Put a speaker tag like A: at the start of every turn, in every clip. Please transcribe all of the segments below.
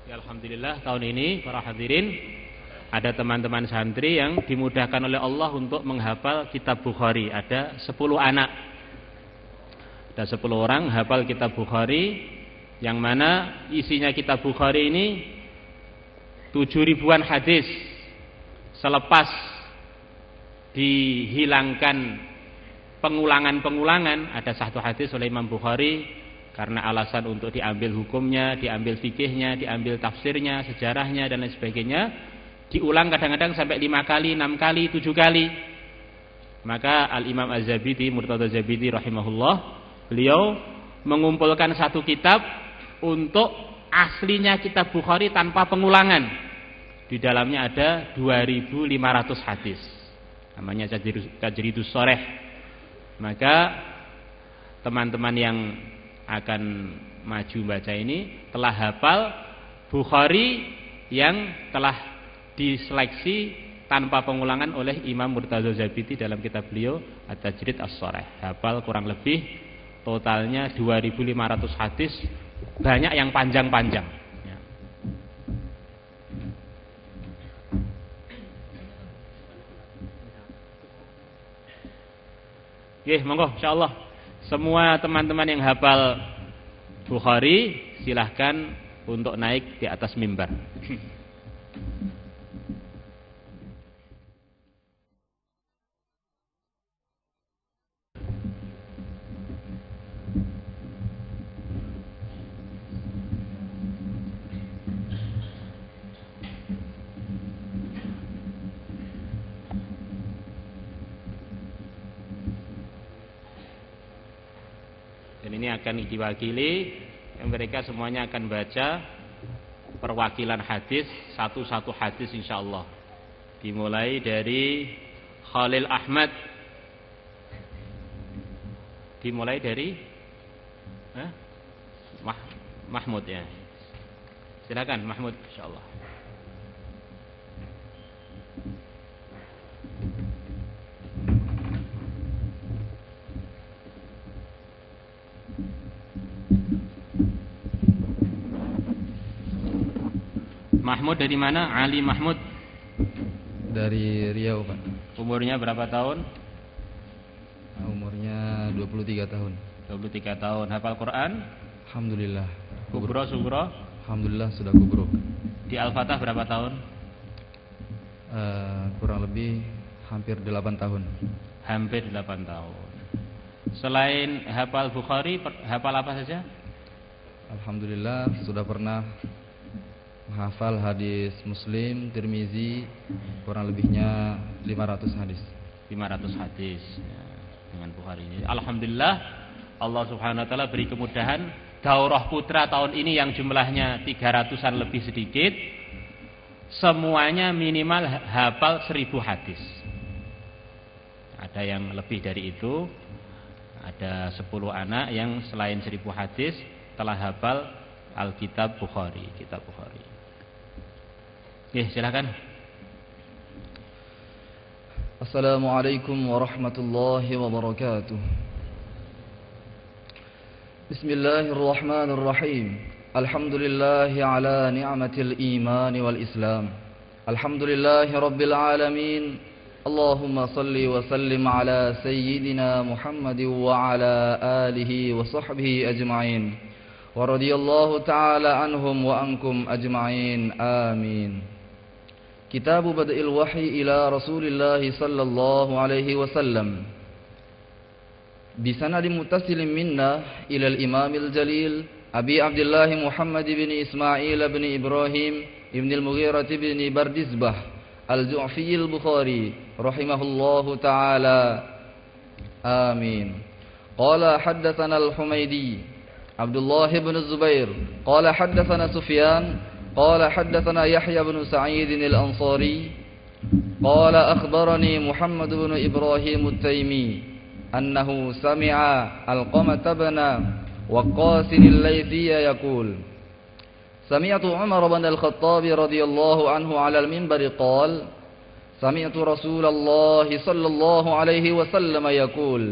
A: Ya, alhamdulillah tahun ini para hadirin ada teman-teman santri yang dimudahkan oleh Allah untuk menghafal kitab Bukhari. Ada 10 anak. Ada 10 orang hafal kitab Bukhari, yang mana isinya kitab Bukhari ini 7.000-an hadis. Selepas dihilangkan pengulangan-pengulangan, ada satu hadis oleh Imam Bukhari karena alasan untuk diambil hukumnya, diambil fikihnya, diambil tafsirnya, sejarahnya dan lain sebagainya, diulang kadang-kadang sampai 5 kali, 6 kali, 7 kali. Maka Al-Imam Az-Zabidi, Murtada Zabidi rahimahullah, beliau mengumpulkan satu kitab untuk aslinya kitab Bukhari tanpa pengulangan. Di dalamnya ada 2.500 hadis. Namanya Tajridus Shoreh. Maka teman-teman yang akan maju baca ini telah hafal Bukhari yang telah diseleksi tanpa pengulangan oleh Imam Murtada Zabidi dalam kitab beliau At-Tajrid As-Shoreh. Hafal kurang lebih totalnya 2.500 hadis, banyak yang panjang-panjang ya. Oke, monggo insyaallah semua teman-teman yang hafal Bukhari silahkan untuk naik di atas mimbar. Dan ini akan diwakili, mereka semuanya akan baca perwakilan hadis, satu-satu hadis insyaallah. Dimulai dari Khalil Ahmad. Dimulai dari Mahmud ya. Silakan Mahmud insyaallah. Mahmud dari mana? Ali Mahmud
B: dari Riau, Pak.
A: Umurnya berapa tahun?
B: Umurnya 23 tahun.
A: 23 tahun. Hafal Quran?
B: Alhamdulillah.
A: Kubro, Sugro?
B: Alhamdulillah sudah kubro.
A: Di Al-Fatah berapa tahun?
B: Kurang lebih hampir 8 tahun.
A: Hampir 8 tahun. Selain hafal Bukhari, hafal apa saja?
B: Alhamdulillah sudah pernah menghafal hadis Muslim, Tirmizi, kurang lebihnya 500 hadis.
A: 500 hadis ya, dengan Bukhari ini. Alhamdulillah Allah Subhanahu wa taala beri kemudahan. Daurah Putra tahun ini yang jumlahnya 300-an lebih sedikit, semuanya minimal hafal 1000 hadis. Ada yang lebih dari itu. Ada 10 anak yang selain 1000 hadis telah hafal Alkitab Bukhari, kitab Bukhari. Oke, silakan.
B: Assalamualaikum warahmatullahi wabarakatuh. Bismillahirrahmanirrahim. Alhamdulillahi ala ni'matil iman wal islam. Alhamdulillahi rabbil alamin. Allahumma salli wa sallim ala sayyidina Muhammad wa ala alihi wa sahbihi ajma'in. Wa radiyallahu ta'ala anhum wa ankum ajma'in. Amin. كتاب بدء الوحي إلى رسول الله صلى الله عليه وسلم بسند متصل منا إلى الإمام الجليل أبي عبد الله محمد بن إسماعيل بن إبراهيم بن المغيرة بن بردزبة الجعفي البخاري رحمه الله تعالى آمين. قال حدثنا الحميدي عبد الله بن الزبير قال حدثنا سفيان قال حدثنا يحيى بن سعيد الأنصاري قال أخبرني محمد بن إبراهيم التيمي أنه سمع القمة بن وقاص الليثي يقول سمعت عمر بن الخطاب رضي الله عنه على المنبر قال سمعت رسول الله صلى الله عليه وسلم يقول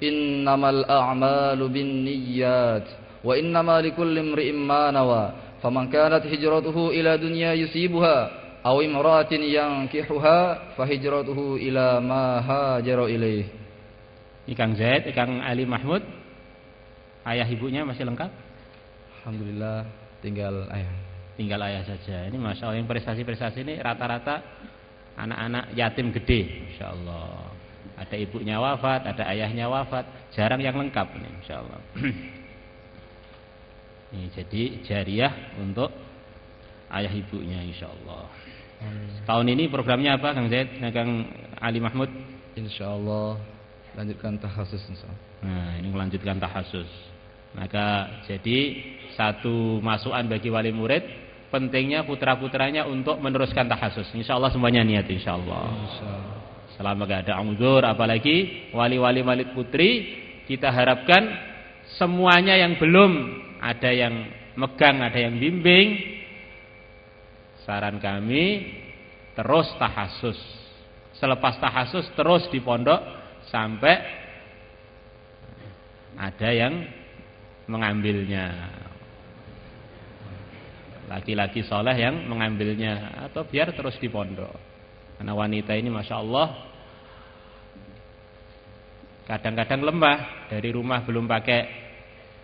B: إنما الأعمال بالنيات وإنما لكل امرئ ما نوى faman kanat hijratuhu ila dunya yusibuha aw imra'atin yankihuha fahijratuhu ila ma hajara ilaih.
A: Kang Zaid, Kang Ali Mahmud, ayah ibunya masih lengkap?
B: Alhamdulillah, tinggal ayah.
A: Tinggal ayah saja. Ini masya Allah, yang prestasi-prestasi ini rata-rata anak-anak yatim gede, insya Allah. Ada ibunya wafat, ada ayahnya wafat, jarang yang lengkap ini, insya Allah. Ini jadi jariah untuk ayah ibunya, insya Allah. Tahun ini programnya apa, Kang Zaid, Kang Ali Mahmud?
B: Insya Allah lanjutkan tahasus, insya Allah.
A: Nah, ini melanjutkan tahasus. Maka jadi satu masukan bagi wali murid, pentingnya putra-putranya untuk meneruskan tahasus. Insya Allah semuanya niat, insya Allah. Selama gak ada uzur, apalagi wali-wali murid putri, kita harapkan semuanya yang belum ada yang megang, ada yang bimbing. Saran kami terus tahasus. Selepas tahasus terus di pondok sampai ada yang mengambilnya. Laki-laki soleh yang mengambilnya, atau biar terus di pondok. Karena wanita ini masya Allah kadang-kadang lemah, dari rumah belum pakai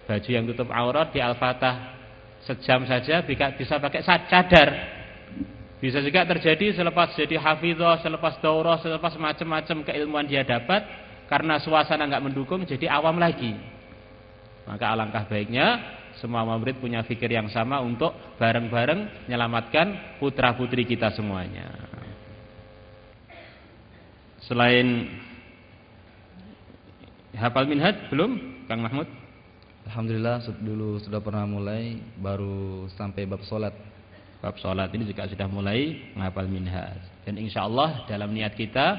A: baju yang tutup aurat, di Al-Fatah sejam saja bisa pakai cadar. Bisa juga terjadi selepas jadi hafizah, selepas daurah, selepas macam-macam keilmuan dia dapat, karena suasana nggak mendukung jadi awam lagi. Maka alangkah baiknya semua murid punya fikir yang sama untuk bareng-bareng menyelamatkan putra-putri kita semuanya. Selain hafal minhaj belum, Kang Mahmud?
B: Alhamdulillah dulu sudah pernah mulai, baru sampai bab salat.
A: Bab salat ini juga sudah mulai menghafal minhaj. Dan insya Allah dalam niat kita,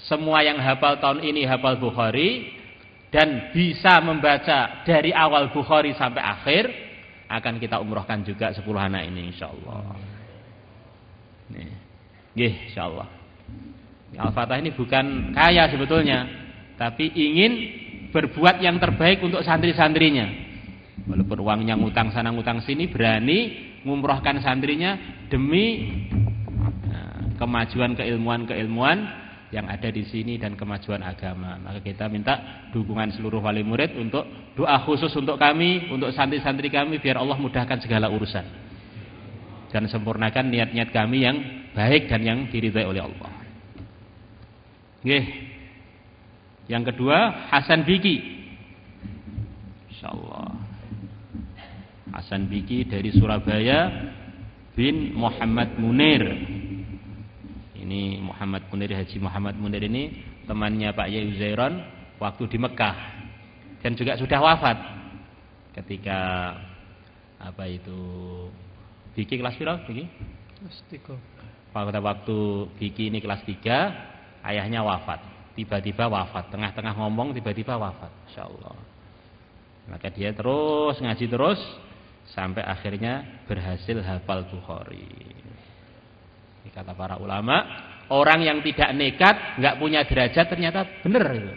A: semua yang hafal tahun ini hafal Bukhari dan bisa membaca dari awal Bukhari sampai akhir, akan kita umrohkan juga 10 anak ini insya Allah. Nih, insya Allah. Al-Fatah ini bukan kaya sebetulnya, tapi ingin berbuat yang terbaik untuk santri-santrinya. Walaupun uangnya ngutang sana ngutang sini, berani ngumrohkan santrinya demi kemajuan keilmuan-keilmuan yang ada di sini dan kemajuan agama. Maka kita minta dukungan seluruh wali murid untuk doa khusus untuk kami, untuk santri-santri kami, biar Allah mudahkan segala urusan dan sempurnakan niat-niat kami yang baik dan yang diridhai oleh Allah. Nggih. Yang kedua, Hasan Biki. Insyaallah. Hasan Biki dari Surabaya bin Muhammad Munir. Ini Muhammad Munir, Haji Muhammad Munir ini temannya Pak Yai Uzairon waktu di Mekah, dan juga sudah wafat ketika Biki kelas berapa? Biki?
C: Kelas 3.
A: Waktu Biki ini kelas 3, ayahnya wafat. Tiba-tiba wafat, tengah-tengah ngomong tiba-tiba wafat. Insyaallah. Maka dia terus ngaji terus sampai akhirnya berhasil hafal Bukhari. Ini kata para ulama, orang yang tidak nekat, nggak punya derajat, ternyata benar itu.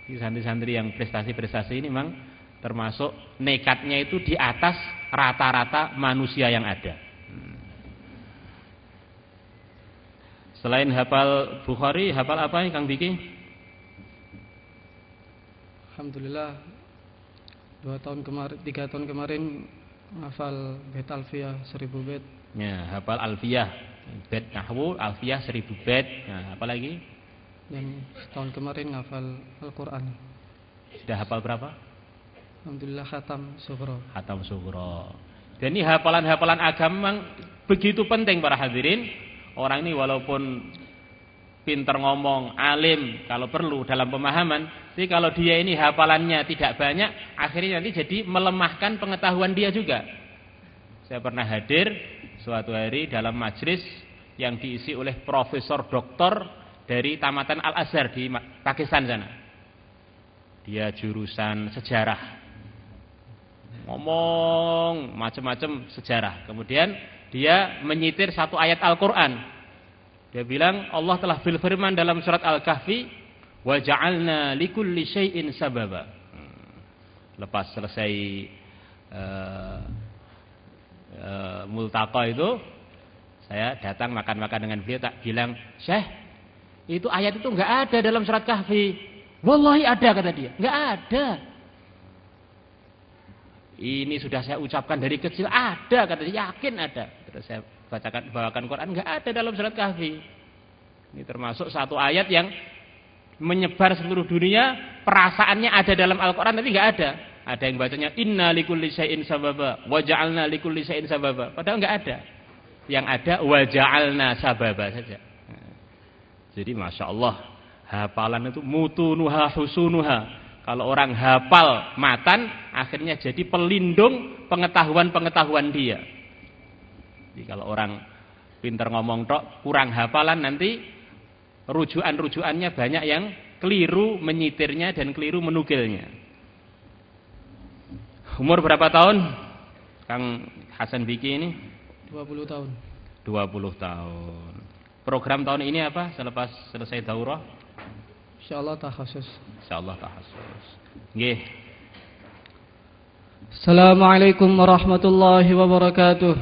A: Di santri-santri yang prestasi-prestasi ini memang termasuk nekatnya itu di atas rata-rata manusia yang ada. Selain hafal Bukhari, hafal apa Kang Biki?
C: Alhamdulillah 3 tahun kemarin hafal bait Alfiyah 1000 bait.
A: Ya, hafal Alfiyah, bait nahwu Alfiyah 1000 bait. Nah, apa lagi?
C: Dan setahun kemarin hafal Al-Qur'an.
A: Sudah hafal berapa?
C: Alhamdulillah khatam sughra.
A: Khatam sughra. Dan ini hafalan-hafalan agama memang begitu penting para hadirin. Orang ini walaupun pintar ngomong, alim kalau perlu dalam pemahaman, tapi kalau dia ini hafalannya tidak banyak, akhirnya nanti jadi melemahkan pengetahuan dia juga. Saya pernah hadir suatu hari dalam majelis yang diisi oleh profesor doktor dari Tamatan Al-Azhar di Pakistan sana. Dia jurusan sejarah, ngomong macam-macam sejarah. Kemudian dia menyitir satu ayat Al-Quran. Dia bilang Allah telah berfirman dalam surat Al-Kahfi, wa ja'alna likulli syai'in sababa. Lepas selesai multaqa itu, saya datang makan-makan dengan beliau, tak bilang, "Syekh, itu ayat itu enggak ada dalam surat Kahfi." "Wallahi ada," kata dia. "Enggak ada." "Ini sudah saya ucapkan dari kecil." "Ada," kata dia. "Yakin ada." Terus saya bawakan Quran, enggak ada dalam surat Kahfi. Ini termasuk satu ayat yang menyebar seluruh dunia, perasaannya ada dalam Al-Quran tapi enggak ada. Ada yang bacanya inna likulli syai'in sababa wa ja'alna likulli syai'in sababa, padahal enggak ada. Yang ada wa ja'alna sababa saja. Jadi Masya Allah, hafalan itu mutunuha husunuha. Kalau orang hafal matan, akhirnya jadi pelindung pengetahuan-pengetahuan dia. Jadi kalau orang pintar ngomong tok, kurang hafalan, nanti rujukan-rujukannya banyak yang keliru menyitirnya dan keliru menukilnya. Umur berapa tahun Kang Hasan Biki ini?
C: 20 tahun.
A: 20 tahun. Program tahun ini apa selepas selesai daurah?
C: Insyaallah takhasus.
A: Insyaallah takhasus. Nggih.
C: Assalamualaikum warahmatullahi wabarakatuh.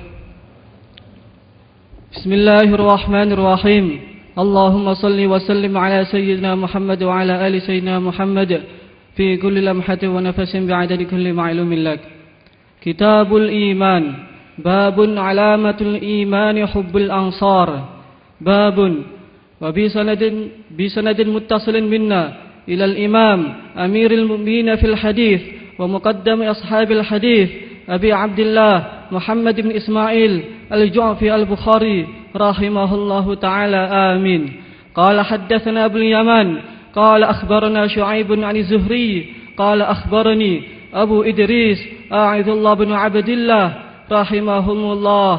C: Bismillahirrahmanirrahim. Allahumma salli wa sallim ala sayyidina Muhammad wa ala ali sayyidina Muhammad fi kulli lamhatin wa nafasin bi'adadi kulli ma'lumin lak. Kitabul Iman, babun alamatul imani hubbul ansar. Babun wa bisanadin muttasilin minna ila al-imam amiril mu'minin fil hadith wa muqaddam ashabil hadith Abi Abdullah Muhammad bin Ismail al-Ju'fi al-Bukhari rahimahullahu ta'ala, amin. Qala haddathana Abu Yaman قال أخبرنا شعيب عن الزهري قال أخبرني أبو إدريس أعيذ الله بن عبد الله رحمهم الله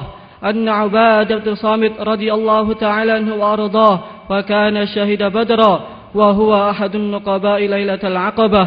C: أن عبادة بن صامت رضي الله تعالى عنه وأرضاه وكان شهد بدرا وهو أحد النقباء ليلة العقبة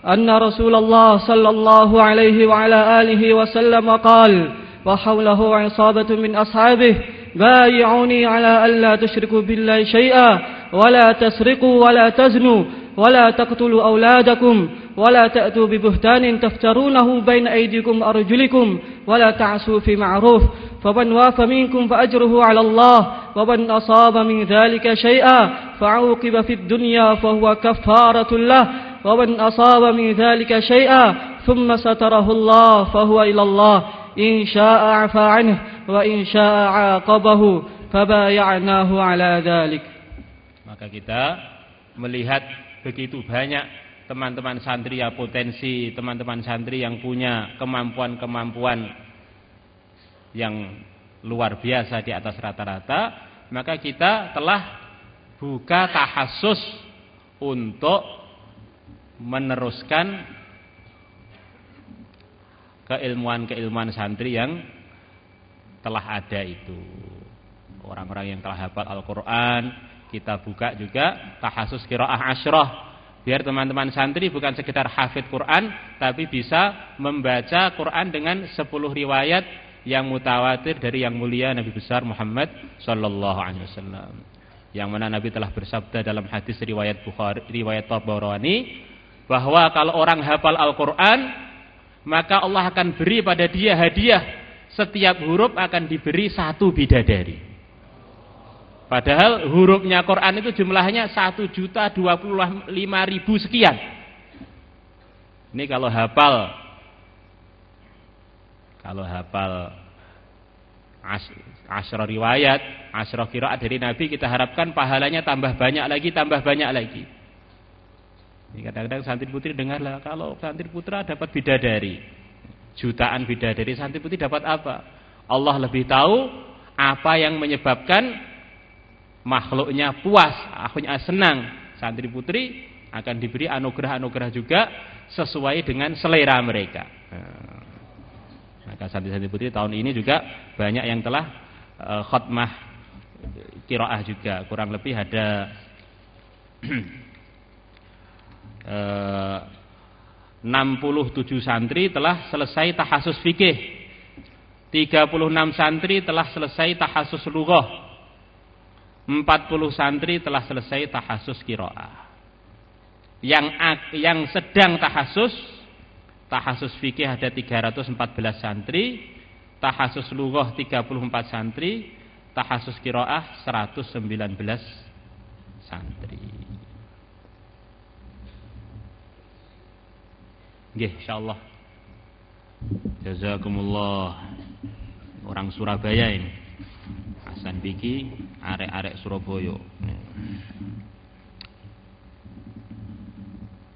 C: أن رسول الله صلى الله عليه وعلى آله وسلم قال وحوله عصابة من أصحابه بايعوني على ألا تشركوا بالله شيئا ولا تسرقوا ولا تزنوا ولا تقتلوا أولادكم ولا تأتوا ببهتان تفترونه بين أيديكم وأرجلكم ولا تعصوا في معروف فمن واف منكم فأجره على الله ومن أصاب من ذلك شيئا فعوقب في الدنيا فهو كفارة له ومن أصاب من ذلك شيئا ثم ستره الله فهو إلى الله إن شاء عفا عنه وإن شاء عاقبه فبايعناه على ذلك.
A: Maka kita melihat begitu banyak teman-teman santri ya, potensi teman-teman santri yang punya kemampuan-kemampuan yang luar biasa di atas rata-rata, maka kita telah buka tahassus untuk meneruskan keilmuan-keilmuan santri yang telah ada itu. Orang-orang yang telah hafal Al-Quran, kita buka juga tahassus qiraah asyrah, biar teman-teman santri bukan sekedar hafid Quran, tapi bisa membaca Quran dengan 10 riwayat yang mutawatir dari yang mulia Nabi besar Muhammad sallallahu alaihi wasallam. Yang mana Nabi telah bersabda dalam hadis riwayat Bukhari, riwayat Tabarani, bahwa kalau orang hafal Al-Quran, maka Allah akan beri pada dia hadiah, setiap huruf akan diberi 1 bidadari. Padahal hurufnya Quran itu jumlahnya 1.025.000 sekian. Ini kalau hafal asyrah riwayat, asyrah qiraat dari Nabi, kita harapkan pahalanya tambah banyak lagi. Ini kadang-kadang santri putri dengarlah, kalau santri putra dapat bidadari, jutaan bidadari, santri putri dapat apa? Allah lebih tahu apa yang menyebabkan makhluknya puas, akhirnya senang. Santri putri akan diberi anugerah-anugerah juga sesuai dengan selera mereka. Maka santri-santri putri tahun ini juga banyak yang telah khatmah qiraah juga. Kurang lebih ada 67 santri telah selesai tahassus fikih, 36 santri telah selesai tahassus lughah, 40 santri telah selesai tahassus qiraah. Yang sedang tahassus fikih ada 314 santri, tahasus lughah 34 santri, tahasus qiraah 119 santri. Nggih, insyaallah. Jazakumullah. Orang Surabaya ini. Hasan Biki, arek-arek Surabaya.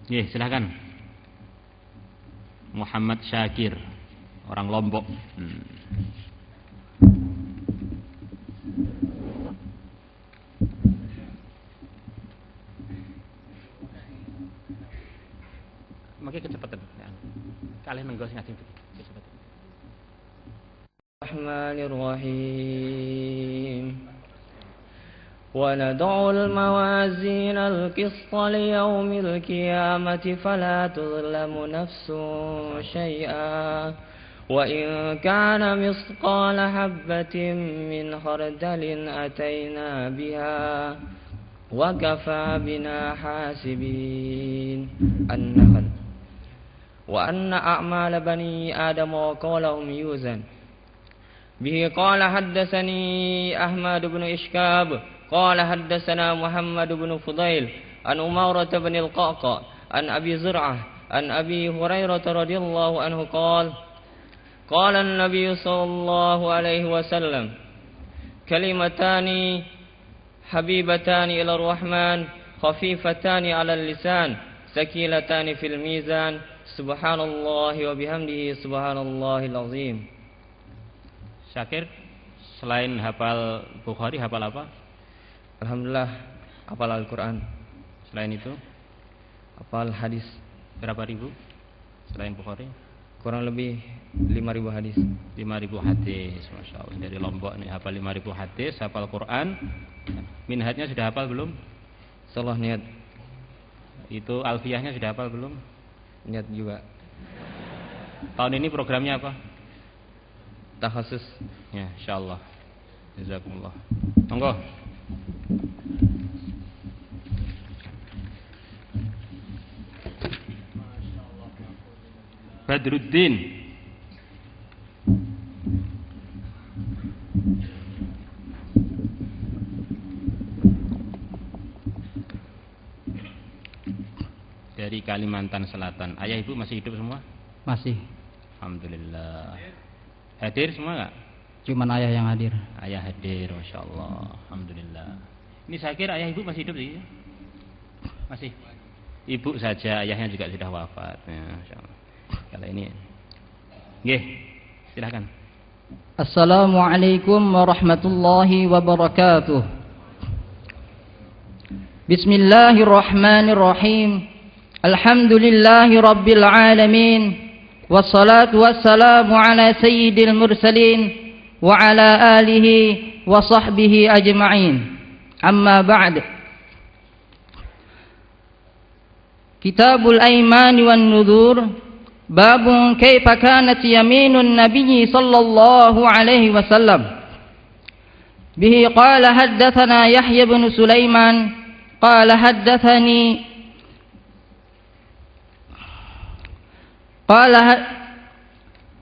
A: Nggih, silakan. Muhammad Syakir, orang Lombok. Mungkin kecepatan. Kalian nenggol sing ajeng kecepatan.
D: Bismillahirrahmanirrahim. وندع الموازين القسط ليوم القيامة فلا تظلم نفس شيئا وإن كان مثقال حبة من خردل أتينا بها وكفى بنا حاسبين. النحل. وأن أعمال بني آدم وقولهم يوزن به. قال حدثني أحمد بن إشكاب قال حدثنا محمد بن فضيل عن أمارة بن القعقاع عن أبي زرعة عن أبي هريرة رضي الله عنه قال قال النبي صلى الله عليه وسلم كلمتان حبيبتان إلى الرحمن خفيفتان على اللسان ثقيلتان في الميزان سبحان الله وبحمده سبحان الله العظيم.
A: Syakir, selain hafal Bukhari, hafal apa?
D: Alhamdulillah, hafal Al-Quran.
A: Selain itu,
D: hafal hadis.
A: berapa ribu? Selain Bukhari?
D: Kurang lebih 5.000 hadis.
A: 5.000 hadis, Masya Allah. Dari Lombok nih, hafal 5.000 hadis, hafal Quran. Minhajnya sudah hafal belum?
D: Salah niat.
A: Itu alfiyahnya sudah hafal belum?
D: Niat juga.
A: Tahun ini programnya apa?
D: Takhasus.
A: Ya, insyaallah. Jazakumullah. Monggo. Badruddin. Dari Kalimantan Selatan. Ayah ibu masih hidup semua?
E: Masih.
A: Alhamdulillah. Hadir semua enggak?
E: Cuman ayah yang hadir.
A: Ayah hadir, Masya Allah. Alhamdulillah. Ini saya kira ayah ibu masih hidup sih? Masih? Ibu saja, ayahnya juga sudah wafat ya, Masya Allah. Kalau ini nggih, silakan.
E: Assalamualaikum warahmatullahi wabarakatuh. Bismillahirrahmanirrahim. Alhamdulillahi rabbil alamin. Wassalatu wassalamu ala sayyidil mursalin wa ala alihi wa sahbihi ajma'in. Amma ba'd. Kitabul Aiman wan Nudhur. Bab kaifa kanat yaminun Nabi sallallahu alaihi wasallam. Bihi qala haddatsana Yahya bin Sulaiman qala haddatsani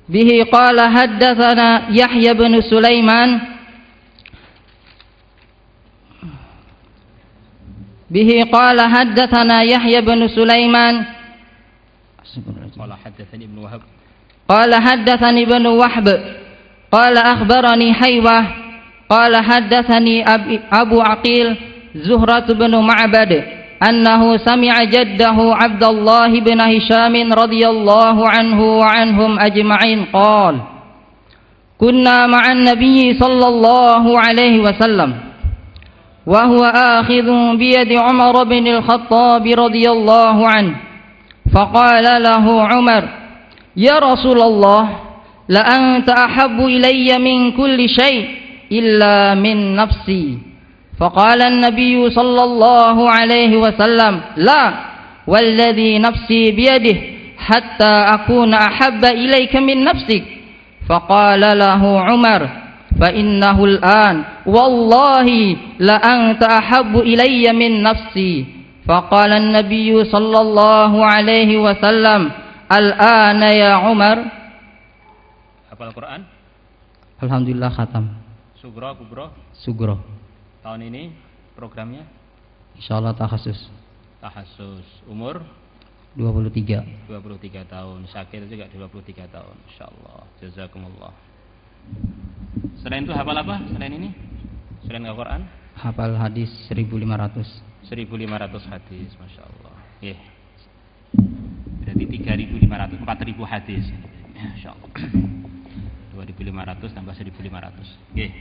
E: bihi qala haddatsana Yahya bin Sulaiman bihi qala haddatsana Yahya bin Sulaiman
A: qala haddatsani Ibnu Wahab
E: qala haddatsani Ibnu Wahb qala akhbarani Haywah qala haddatsani Abu Aqil Zuhrat bin Ma'bad أنه سمع جده عبد الله بن هشام رضي الله عنه وعنهم أجمعين قال كنا مع النبي صلى الله عليه وسلم وهو آخذ بيد عمر بن الخطاب رضي الله عنه فقال له عمر يا رسول الله لأنت أحب إلي من كل شيء إلا من نفسي فقال النبي صلى الله عليه وسلم لا والذي نفسي بيده حتى أكون أحب إليك من نفسك فقال له عمر فإنه الآن والله لأنت أحب إلي من نفسي فقال النبي صلى الله عليه وسلم الآن يا عمر.
A: Hafal Quran?
E: Alhamdulillah khatam.
A: Sugro, kubro.
E: Sugro.
A: Tahun ini programnya
E: Insyaallah takhasus.
A: tahassus. Umur
E: 23.
A: 23 tahun. Syakir juga 23 tahun. Insyaallah. Jazakumullah. Selain itu hafal apa? Selain ini? Selain Al-Quran?
E: Hafal hadis 1500.
A: 1500 hadis. Masya Allah. Yeah. Berarti 3500, 4000 hadis. Masya Allah. 2500 tambah 1500. Yeah.